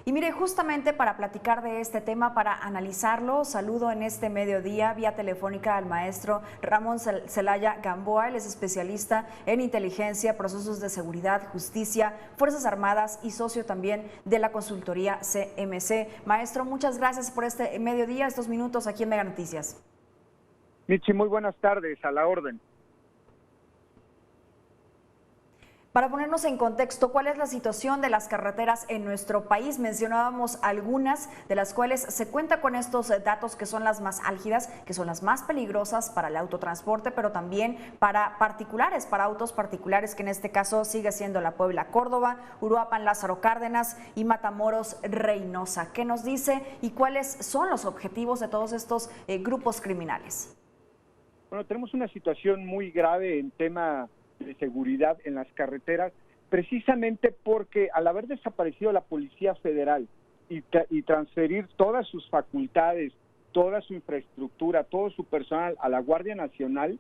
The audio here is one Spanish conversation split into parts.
Y mire, justamente para platicar de este tema, para analizarlo, saludo en este mediodía vía telefónica al maestro Ramón Celaya Gamboa. Él es especialista en inteligencia, procesos de seguridad, justicia, Fuerzas Armadas y socio también de la consultoría CMC. Maestro, muchas gracias por este mediodía, estos minutos aquí en Mega Noticias. Michi, muy buenas tardes, a la orden. Para ponernos en contexto, ¿cuál es la situación de las carreteras en nuestro país? Mencionábamos algunas de las cuales se cuenta con estos datos que son las más álgidas, que son las más peligrosas para el autotransporte, pero también para particulares, para autos particulares, que en este caso sigue siendo la Puebla-Córdoba, Uruapan-Lázaro Cárdenas y Matamoros-Reynosa. ¿Qué nos dice y cuáles son los objetivos de todos estos grupos criminales? Bueno, tenemos una situación muy grave en tema de seguridad en las carreteras, precisamente porque al haber desaparecido la Policía Federal y transferir todas sus facultades, toda su infraestructura, todo su personal a la Guardia Nacional,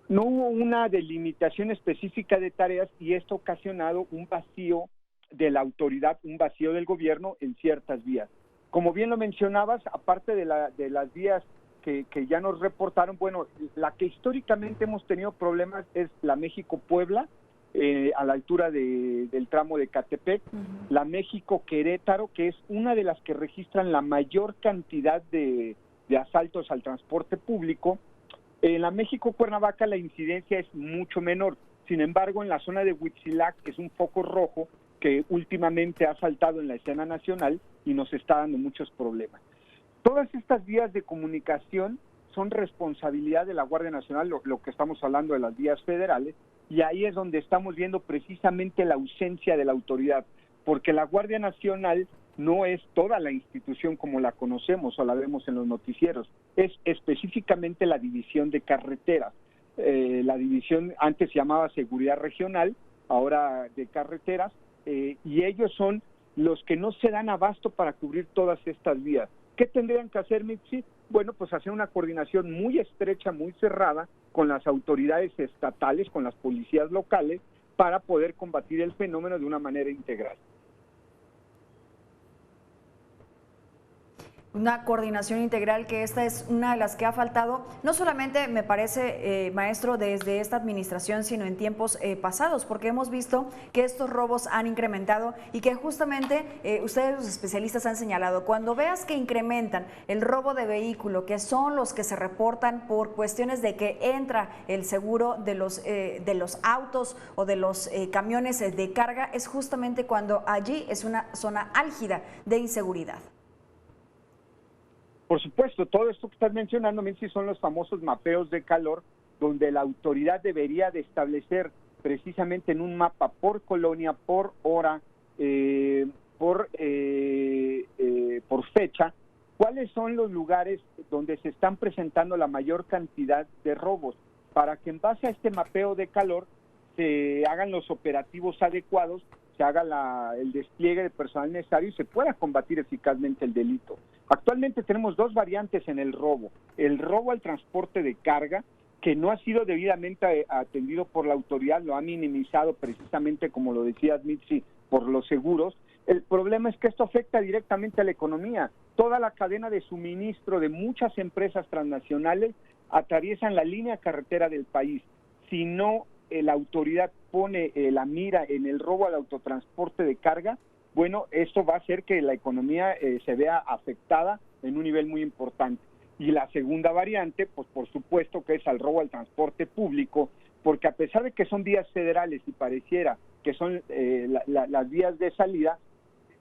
no hubo una delimitación específica de tareas y esto ha ocasionado un vacío de la autoridad, un vacío del gobierno en ciertas vías. Como bien lo mencionabas, aparte de las vías que ya nos reportaron, bueno, la que históricamente hemos tenido problemas es la México-Puebla, a la altura del tramo de Catepec, la México-Querétaro, que es una de las que registran la mayor cantidad de asaltos al transporte público. En la México-Cuernavaca la incidencia es mucho menor, sin embargo en la zona de Huitzilac es un foco rojo que últimamente ha saltado en la escena nacional y nos está dando muchos problemas. Todas estas vías de comunicación son responsabilidad de la Guardia Nacional, lo que estamos hablando de las vías federales, y ahí es donde estamos viendo precisamente la ausencia de la autoridad, porque la Guardia Nacional no es toda la institución como la conocemos o la vemos en los noticieros, es específicamente la división de carreteras. La división antes se llamaba Seguridad Regional, ahora de carreteras, y ellos son los que no se dan abasto para cubrir todas estas vías. ¿Qué tendrían que hacer, Mitzi? Bueno, pues hacer una coordinación muy estrecha, muy cerrada con las autoridades estatales, con las policías locales, para poder combatir el fenómeno de una manera integral. Una coordinación integral, que esta es una de las que ha faltado, no solamente me parece, maestro, desde esta administración, sino en tiempos pasados, porque hemos visto que estos robos han incrementado y que justamente ustedes los especialistas han señalado, cuando veas que incrementan el robo de vehículo, que son los que se reportan por cuestiones de que entra el seguro de los autos o de los camiones de carga, es justamente cuando allí es una zona álgida de inseguridad. Por supuesto, todo esto que estás mencionando, Mitzi, son los famosos mapeos de calor, donde la autoridad debería de establecer precisamente en un mapa por colonia, por hora, por fecha, cuáles son los lugares donde se están presentando la mayor cantidad de robos, para que en base a este mapeo de calor se hagan los operativos adecuados, se haga el despliegue de personal necesario y se pueda combatir eficazmente el delito. Actualmente tenemos dos variantes en el robo al transporte de carga, que no ha sido debidamente atendido por la autoridad, lo ha minimizado precisamente, como lo decía Mitzi, por los seguros. El problema es que esto afecta directamente a la economía. Toda la cadena de suministro de muchas empresas transnacionales atraviesan la línea carretera del país. Si no la autoridad pone la mira en el robo al autotransporte de carga, bueno, esto va a hacer que la economía se vea afectada en un nivel muy importante. Y la segunda variante, pues por supuesto que es al robo al transporte público, porque a pesar de que son vías federales y pareciera que son las vías de salida,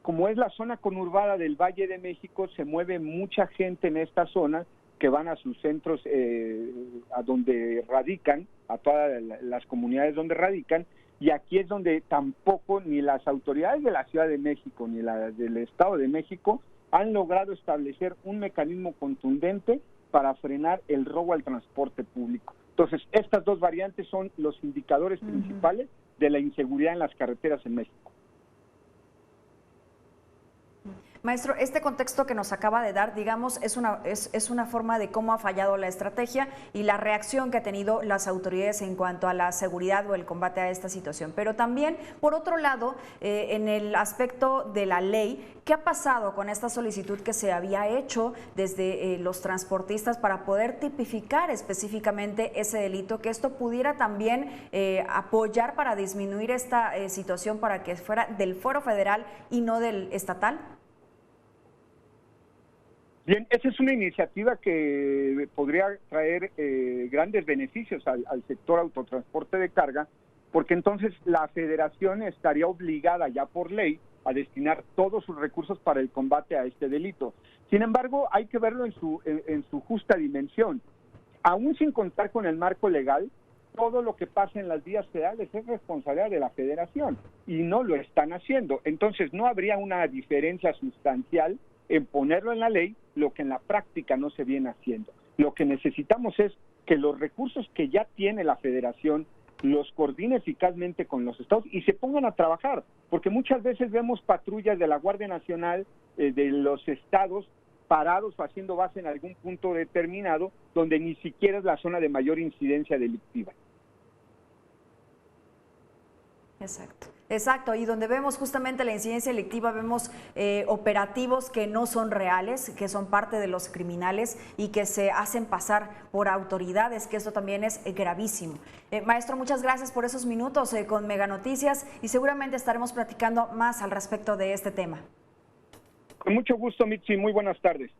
como es la zona conurbada del Valle de México, se mueve mucha gente en esta zona que van a sus centros a donde radican, a todas las comunidades donde radican, y aquí es donde tampoco ni las autoridades de la Ciudad de México ni las del Estado de México han logrado establecer un mecanismo contundente para frenar el robo al transporte público. Entonces, estas dos variantes son los indicadores principales de la inseguridad en las carreteras en México. Maestro, este contexto que nos acaba de dar, digamos, es una forma de cómo ha fallado la estrategia y la reacción que han tenido las autoridades en cuanto a la seguridad o el combate a esta situación. Pero también, por otro lado, en el aspecto de la ley, ¿qué ha pasado con esta solicitud que se había hecho desde los transportistas para poder tipificar específicamente ese delito? Que esto pudiera también apoyar para disminuir esta situación para que fuera del fuero federal y no del estatal. Bien, esa es una iniciativa que podría traer grandes beneficios al sector autotransporte de carga, porque entonces la federación estaría obligada ya por ley a destinar todos sus recursos para el combate a este delito. Sin embargo, hay que verlo en su justa dimensión. Aún sin contar con el marco legal, todo lo que pasa en las vías federales es responsabilidad de la federación y no lo están haciendo. Entonces no habría una diferencia sustancial en ponerlo en la ley, lo que en la práctica no se viene haciendo. Lo que necesitamos es que los recursos que ya tiene la federación los coordine eficazmente con los estados y se pongan a trabajar, porque muchas veces vemos patrullas de la Guardia Nacional de los estados parados o haciendo base en algún punto determinado donde ni siquiera es la zona de mayor incidencia delictiva. Exacto, y donde vemos justamente la incidencia delictiva, vemos operativos que no son reales, que son parte de los criminales y que se hacen pasar por autoridades, que esto también es gravísimo. Maestro, muchas gracias por esos minutos con Mega Noticias y seguramente estaremos platicando más al respecto de este tema. Con mucho gusto, Mitzi, muy buenas tardes.